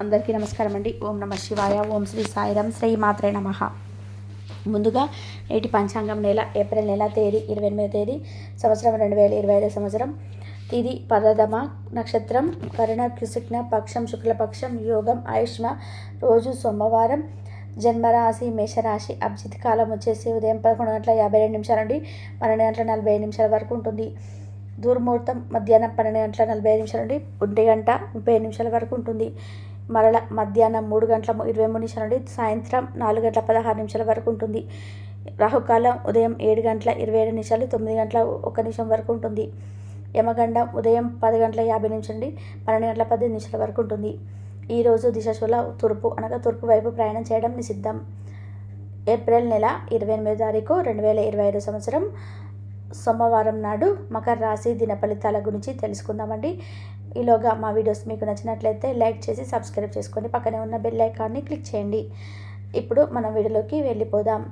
అందరికీ నమస్కారం అండి. ఓం నమ శివాయ. ఓం శ్రీ సాయిరాం. శ్రీ మాత్రే నమః. ముందుగా నేటి పంచాంగం నెల ఏప్రిల్ నెల తేదీ 28వ తేదీ సంవత్సరం 2025 సంవత్సరం. తిది పరదమ నక్షత్రం, కరుణ కృష్ణ పక్షం, శుక్లపక్షం, యోగం ఆయుష్మ, రోజు సోమవారం, జన్మరాశి మేషరాశి. అభిజిత్ కాలం వచ్చేసి ఉదయం 11:52 నుండి 12:45 వరకు ఉంటుంది. దుర్ముహూర్తం మధ్యాహ్నం 12:45 నుండి 1:30 వరకు ఉంటుంది. మరల మధ్యాహ్నం 3:23 నుండి సాయంత్రం 4:16 వరకు ఉంటుంది. రాహుకాలం ఉదయం 7:27 9:01 వరకు ఉంటుంది. యమగండం ఉదయం 10:50 నుండి 12:15 వరకు ఉంటుంది. ఈరోజు దిశాశూల తూర్పు అనగా తూర్పు వైపు ప్రయాణం చేయడం నిషిద్ధం. ఏప్రిల్ నెల 28వ తారీఖు 2025 సంవత్సరం సోమవారం నాడు మకర రాశి దిన ఫలితాల గురించి తెలుసుకుందామండి. ఈలోగా మా వీడియోస్ మీకు నచ్చినట్లయితే లైక్ చేసి సబ్స్క్రైబ్ చేసుకోండి. పక్కనే ఉన్న బెల్ ఐకాన్ని క్లిక్ చేయండి. ఇప్పుడు మనం వీడియోలోకి వెళ్ళిపోదాం.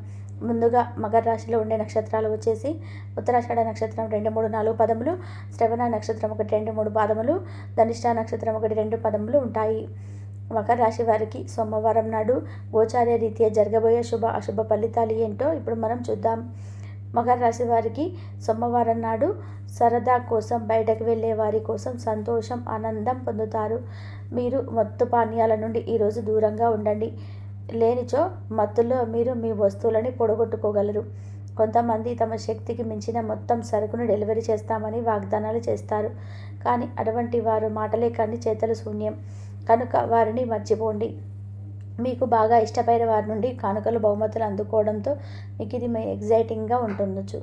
ముందుగా మకర రాశిలో ఉండే నక్షత్రాలు వచ్చేసి ఉత్తరాషాఢ నక్షత్రం 2, 3, 4 పదములు, శ్రవణ నక్షత్రం 1, 2, 3 పాదములు, ధనిష్ట నక్షత్రం 1, 2 పదములు ఉంటాయి. మకర రాశి వారికి సోమవారం నాడు గోచార్య రీత్యా జరగబోయే శుభ అశుభ ఫలితాలు ఏంటో ఇప్పుడు మనం చూద్దాం. మకర రాశి వారికి సోమవారం నాడు సరదా కోసం బయటకు వెళ్ళే వారి కోసం సంతోషం, ఆనందం పొందుతారు. మీరు మత్తు పానీయాల నుండి ఈరోజు దూరంగా ఉండండి. లేనిచో మత్తులో మీరు మీ వస్తువులని పొడగొట్టుకోగలరు. కొంతమంది తమ శక్తికి మించిన మొత్తం సరుకును డెలివరీ చేస్తామని వాగ్దానాలు చేస్తారు. కానీ అటువంటి వారు మాటలే కానీ చేతలు శూన్యం. కనుక వారిని మర్చిపోండి. మీకు బాగా ఇష్టమైన వారి నుండి కానుకలు బహుమతులు అందుకోవడంతో మీకు ఇది ఎగ్జైటింగ్గా ఉంటుండొచ్చు.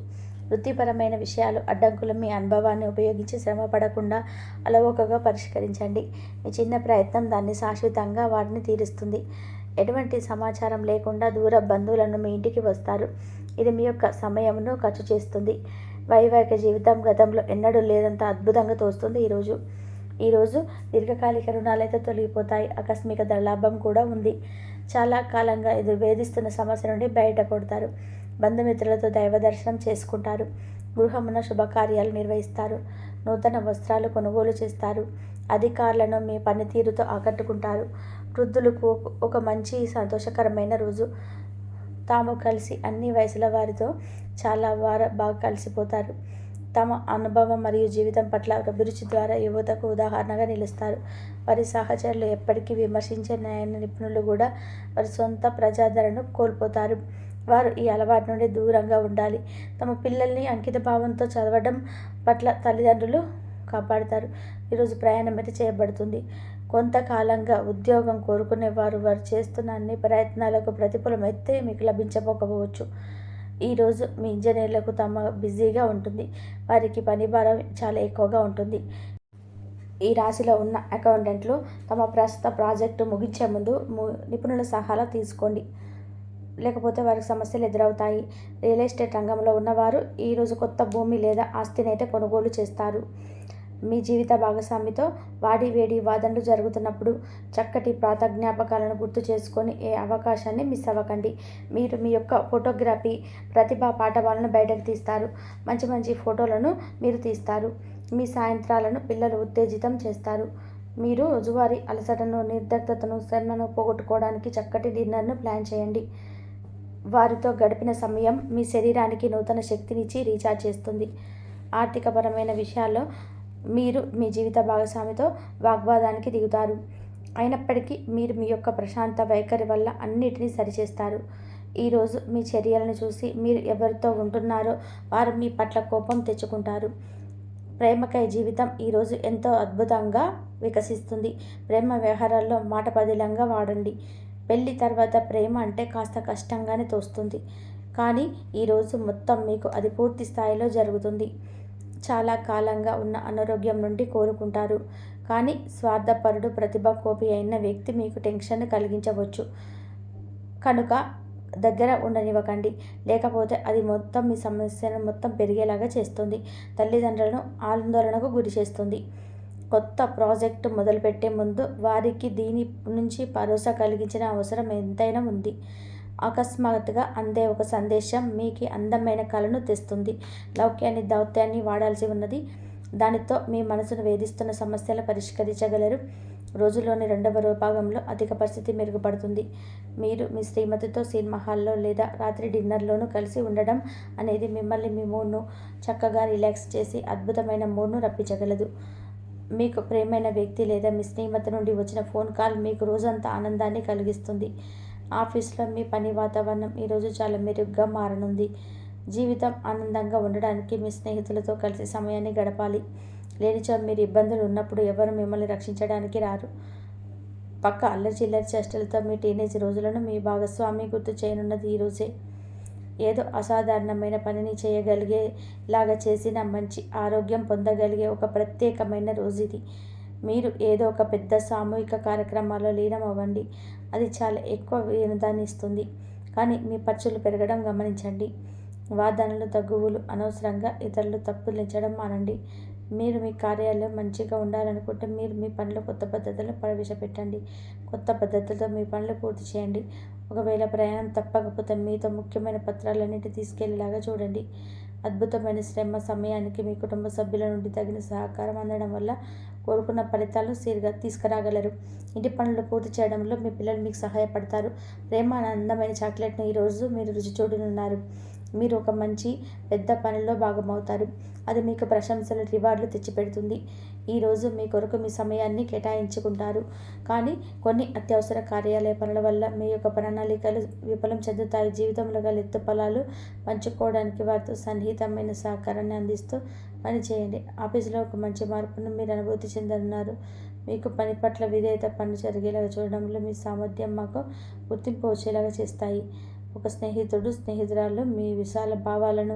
వృత్తిపరమైన విషయాలు అడ్డంకులు మీ అనుభవాన్ని ఉపయోగించి శ్రమ పడకుండా అలవోకగా పరిష్కరించండి. మీ చిన్న ప్రయత్నం దాన్ని శాశ్వతంగా వాటిని తీరుస్తుంది. ఎటువంటి సమాచారం లేకుండా దూర బంధువులను మీ ఇంటికి వస్తారు. ఇది మీ యొక్క సమయమును ఖర్చు చేస్తుంది. వైవాహిక జీవితం గతంలో ఎన్నడూ లేదంత అద్భుతంగా తోస్తుంది. ఈరోజు దీర్ఘకాలిక రుణాలైతే తొలగిపోతాయి. ఆకస్మిక ధనలాభం కూడా ఉంది. చాలా కాలంగా వేధిస్తున్న సమస్య నుండి బయటపడతారు. బంధుమిత్రులతో దైవ దర్శనం చేసుకుంటారు. గృహమున శుభకార్యాలు నిర్వహిస్తారు. నూతన వస్త్రాలు కొనుగోలు చేస్తారు. అధికారులను మీ పనితీరుతో ఆకట్టుకుంటారు. వృద్ధులకు ఒక మంచి సంతోషకరమైన రోజు. తాము కలిసి అన్ని వయసుల వారితో చాలా బాగా కలిసిపోతారు. తమ అనుభవం మరియు జీవితం పట్ల అభిరుచి ద్వారా యువతకు ఉదాహరణగా నిలుస్తారు. వారి సహచరులు ఎప్పటికీ విమర్శించే న్యాయ నిపుణులు కూడా వారి సొంత ప్రజాదరణను కోల్పోతారు. వారు ఈ అలవాటు నుండి దూరంగా ఉండాలి. తమ పిల్లల్ని అంకిత భావంతో చదవడం పట్ల తల్లిదండ్రులు కాపాడుతారు. ఈరోజు ప్రయాణం అయితే చేయబడుతుంది. కొంతకాలంగా ఉద్యోగం కోరుకునే వారు చేస్తున్న అన్ని ప్రయత్నాలకు ప్రతిఫలం అయితే మీకు లభించకపోవచ్చు. ఈరోజు మీ ఇంజనీర్లకు తమ బిజీగా ఉంటుంది. వారికి పని భారం చాలా ఎక్కువగా ఉంటుంది. ఈ రాశిలో ఉన్న అకౌంటెంట్లు తమ ప్రస్తుత ప్రాజెక్టు ముగించే ముందు నిపుణుల సలహా తీసుకోండి. లేకపోతే వారికి సమస్యలు ఎదురవుతాయి. రియల్ ఎస్టేట్ రంగంలో ఉన్నవారు ఈరోజు కొత్త భూమి లేదా ఆస్తిని అయితే కొనుగోలు చేస్తారు. మీ జీవిత భాగస్వామితో వాడి వేడి వాదనలు జరుగుతున్నప్పుడు చక్కటి ప్రాత జ్ఞాపకాలను గుర్తు చేసుకొని ఏ అవకాశాన్ని మిస్ అవ్వకండి. మీరు మీ యొక్క ఫోటోగ్రఫీ ప్రతిభా పాఠవాలను బయటకు తీస్తారు. మంచి మంచి ఫోటోలను మీరు తీస్తారు. మీ సాయంత్రాలను పిల్లలు ఉత్తేజితం చేస్తారు. మీరు రోజువారీ అలసటను, నిర్దగ్ధతను, శ్రమను పోగొట్టుకోవడానికి చక్కటి డిన్నర్ను ప్లాన్ చేయండి. వారితో గడిపిన సమయం మీ శరీరానికి నూతన శక్తినిచ్చి రీఛార్జ్ చేస్తుంది. ఆర్థికపరమైన విషయాల్లో మీరు మీ జీవిత భాగస్వామితో వాగ్వాదానికి దిగుతారు. అయినప్పటికీ మీరు మీ యొక్క ప్రశాంత వైఖరి వల్ల అన్నిటినీ సరిచేస్తారు. ఈరోజు మీ చర్యలను చూసి మీరు ఎవరితో ఉంటున్నారో వారు మీ పట్ల కోపం తెచ్చుకుంటారు. ప్రేమకై జీవితం ఈరోజు ఎంతో అద్భుతంగా వికసిస్తుంది. ప్రేమ వ్యవహారాల్లో మాట పదిలంగా వాడండి. పెళ్లి తర్వాత ప్రేమ అంటే కాస్త కష్టంగానే తోస్తుంది. కానీ ఈరోజు మొత్తం మీకు అది పూర్తి స్థాయిలో జరుగుతుంది. చాలా కాలంగా ఉన్న అనారోగ్యం నుండి కోలుకుంటారు. కానీ స్వార్థపరుడు, ప్రతిభ కోపి అయిన వ్యక్తి మీకు టెన్షన్ కలిగించవచ్చు. కనుక దగ్గర ఉండనివ్వకండి. లేకపోతే అది మొత్తం మీ సమస్యను మొత్తం పెరిగేలాగా చేస్తుంది. తల్లిదండ్రులను ఆందోళనకు గురి చేస్తుంది. కొత్త ప్రాజెక్టు మొదలుపెట్టే ముందు వారికి దీని నుంచి భరోసా కలిగించిన అవసరం ఎంతైనా ఉంది. అకస్మాత్తుగా అందే ఒక సందేశం మీకు అందమైన కళను తెస్తుంది. లౌక్యాన్ని దౌత్యాన్ని వాడాల్సి ఉన్నది. దానితో మీ మనసును వేధిస్తున్న సమస్యలు పరిష్కరించగలరు. రోజులోని రెండవ భాగంలో అధిక పరిస్థితి మెరుగుపడుతుంది. మీరు మీ శ్రీమతితో సినిమా హాల్లో లేదా రాత్రి డిన్నర్లోనూ కలిసి ఉండడం అనేది మిమ్మల్ని మీ మూడ్ను చక్కగా రిలాక్స్ చేసి అద్భుతమైన మూడ్ను రప్పించగలదు. మీకు ప్రియమైన వ్యక్తి లేదా మీ స్నేహితుడి నుండి వచ్చిన ఫోన్ కాల్ మీకు రోజంతా ఆనందాన్ని కలిగిస్తుంది. ఆఫీస్లో మీ పని వాతావరణం ఈరోజు చాలా మెరుగ్గా మారనుంది. జీవితం ఆనందంగా ఉండడానికి మీ స్నేహితులతో కలిసి సమయాన్ని గడపాలి. లేనిచో మీరు ఇబ్బందులు ఉన్నప్పుడు ఎవరు మిమ్మల్ని రక్షించడానికి రారు. పక్క అల్లరి చేష్టలతో మీ టీనేజ్ రోజులను మీ భాగస్వామి గుర్తు చేయనున్నది ఈరోజే. ఏదో అసాధారణమైన పనిని చేయగలిగేలాగా చేసిన మంచి ఆరోగ్యం పొందగలిగే ఒక ప్రత్యేకమైన రోజు ఇది. మీరు ఏదో ఒక పెద్ద సామూహిక కార్యక్రమాల్లో లీనం అవ్వండి. అది చాలా ఎక్కువ వినోదాన్ని ఇస్తుంది. కానీ మీ ఖర్చులు పెరగడం గమనించండి. వాదనలు తగువులు అనవసరంగా ఇతరులు తప్పులించడం మానండి. మీరు మీ కార్యాలయం మంచిగా ఉండాలనుకుంటే మీరు మీ పనిలో కొత్త పద్ధతులను ప్రవేశపెట్టండి. కొత్త పద్ధతులతో మీ పనులు పూర్తి చేయండి. ఒకవేళ ప్రయాణం తప్పకపోతే మీతో ముఖ్యమైన పత్రాలన్నింటినీ తీసుకెళ్లేలాగా చూడండి. అద్భుతమైన శ్రమ సమయానికి మీ కుటుంబ సభ్యుల నుండి తగిన సహకారం అందడం వల్ల కోరుకున్న ఫలితాలను సరిగా తీసుకురాగలరు. ఇంటి పనులు పూర్తి చేయడంలో మీ పిల్లలు మీకు సహాయపడతారు. ప్రేమ అందమైన చాక్లెట్ను ఈరోజు మీరు రుచి చూడనున్నారు. మీరు ఒక మంచి పెద్ద పనిలో భాగమవుతారు. అది మీకు ప్రశంసలు రివార్డులు తెచ్చిపెడుతుంది. ఈరోజు మీ కొరకు మీ సమయాన్ని కేటాయించుకుంటారు. కానీ కొన్ని అత్యవసర కార్యాలయ పనుల వల్ల మీ యొక్క ప్రణాళికలు విఫలం చెందుతాయి. జీవితంలో గల ఎత్తు ఫలాలు పంచుకోవడానికి వారితో సన్నిహితమైన సహకారాన్ని అందిస్తూ పని చేయండి. ఆఫీసులో ఒక మంచి మార్పును మీరు అనుభూతి చెందనున్నారు. మీకు పని పట్ల విధేయత పని జరిగేలాగా చూడడంలో మీ సామర్థ్యం మాకు గుర్తింపు వచ్చేలాగా చేస్తాయి. ఒక స్నేహితురాలు మీ విశాల భావాలను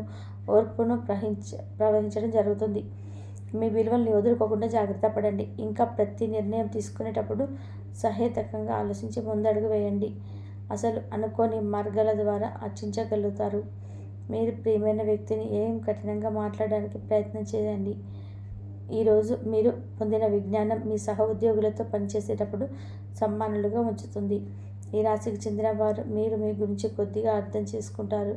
ఓర్పును ప్రవహించడం జరుగుతుంది. మీ విలువల్ని వదులుకోకుండా జాగ్రత్త పడండి. ఇంకా ప్రతి నిర్ణయం తీసుకునేటప్పుడు సహేతుకంగా ఆలోచించి ముందడుగు వేయండి. అసలు అనుకోని మార్గాల ద్వారా ఆర్జించగలుగుతారు. మీరు ప్రియమైన వ్యక్తిని ఏం కఠినంగా మాట్లాడడానికి ప్రయత్నం చేయండి. ఈరోజు మీరు పొందిన విజ్ఞానం మీ సహ ఉద్యోగులతో పనిచేసేటప్పుడు సమ్మానాలుగా ఉంచుతుంది. ఈ రాశికి చెందిన వారు మీరు మీ గురించి కొద్దిగా అర్థం చేసుకుంటారు.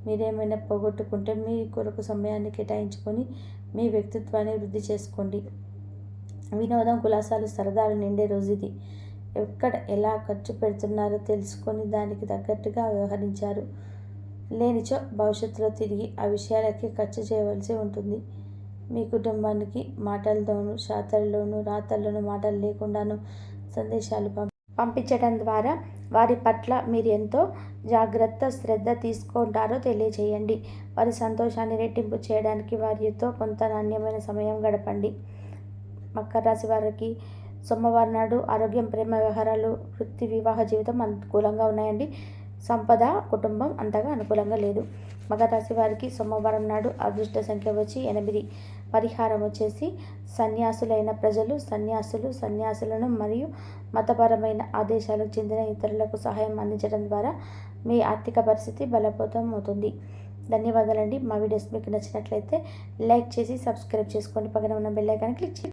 మీరేమైనా పోగొట్టుకుంటే మీ కొరకు సమయాన్ని కేటాయించుకొని మీ వ్యక్తిత్వాన్ని వృద్ధి చేసుకోండి. వినోదం కులాసాలు సరదాలు నిండే రోజు ఇది. ఎక్కడ ఎలా ఖర్చు పెడుతున్నారో తెలుసుకొని దానికి తగ్గట్టుగా వ్యవహరించారు. లేనిచో భవిష్యత్తులో తిరిగి ఆ విషయాలకి ఖర్చు చేయవలసి ఉంటుంది. మీ కుటుంబానికి మాటలతోనూ శాతల్లోనూ రాతల్లోనూ మాటలు లేకుండాను సందేశాలు పంపించడం ద్వారా వారి పట్ల మీరు ఎంతో జాగ్రత్త శ్రద్ధ తీసుకుంటారో తెలియజేయండి. వారి సంతోషాన్ని రెట్టింపు చేయడానికి వారితో కొంత నాణ్యమైన సమయం గడపండి. మకర రాశి వారికి సోమవారం నాడు ఆరోగ్యం ప్రేమ వ్యవహారాలు వృత్తి వివాహ జీవితం అనుకూలంగా ఉన్నాయండి. సంపద కుటుంబం అంతగా అనుకూలంగా లేదు. మకర రాశి వారికి సోమవారం నాడు అదృష్ట సంఖ్య వచ్చి 8. పరిహారం వచ్చేసి సన్యాసులైన ప్రజలు సన్యాసులను మరియు మతపరమైన ఆదేశాలకు చెందిన ఇతరులకు సహాయం అందించడం ద్వారా మీ ఆర్థిక పరిస్థితి బలోపేతం అవుతుంది. ధన్యవాదాలండి. మా వీడియోస్ మీకు నచ్చినట్లయితే లైక్ చేసి సబ్స్క్రైబ్ చేసుకోండి. పక్కన ఉన్న బెల్ ఐకాన్ క్లిక్ చేయండి.